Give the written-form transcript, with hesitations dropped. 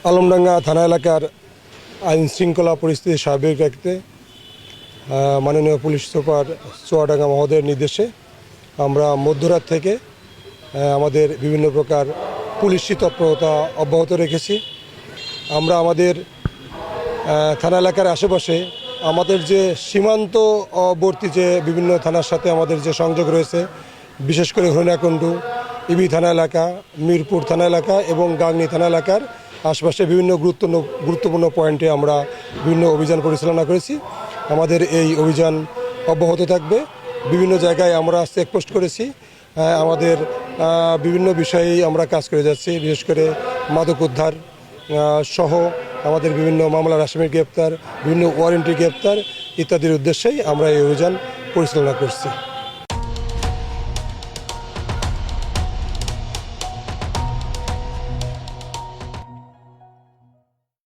আলমডাঙ্গা থানা এলাকার আইন শৃঙ্খলা পরিস্থিতি স্বাভাবিক রাখতে মাননীয় পুলিশ সুপার চুয়াডাঙ্গা মহোদয়ের নির্দেশে আমরা মধ্যরাত থেকে আমাদের বিভিন্ন প্রকার পুলিশি তৎপরতা অব্যাহত রেখেছি। আমরা আমাদের থানা এলাকার আশেপাশে আমাদের যে সীমান্তবর্তী যে বিভিন্ন থানার সাথে আমাদের যে সংযোগ রয়েছে, বিশেষ করে হরিণাকুণ্ডু ইবি থানা এলাকা, মিরপুর থানা এলাকা এবং গাংনী থানা এলাকার আশপাশে বিভিন্ন গুরুত্বপূর্ণ পয়েন্টে আমরা বিভিন্ন অভিযান পরিচালনা করেছি। আমাদের এই অভিযান অব্যাহত থাকবে। বিভিন্ন জায়গায় আমরা চেকপোস্ট করেছি। আমাদের বিভিন্ন বিষয়েই আমরা কাজ করে যাচ্ছি, বিশেষ করে মাদক উদ্ধার সহ আমাদের বিভিন্ন মামলার আসামির গ্রেপ্তার, বিভিন্ন ওয়ারেন্টি গ্রেপ্তার ইত্যাদির উদ্দেশ্যেই আমরা এই অভিযান পরিচালনা করছি।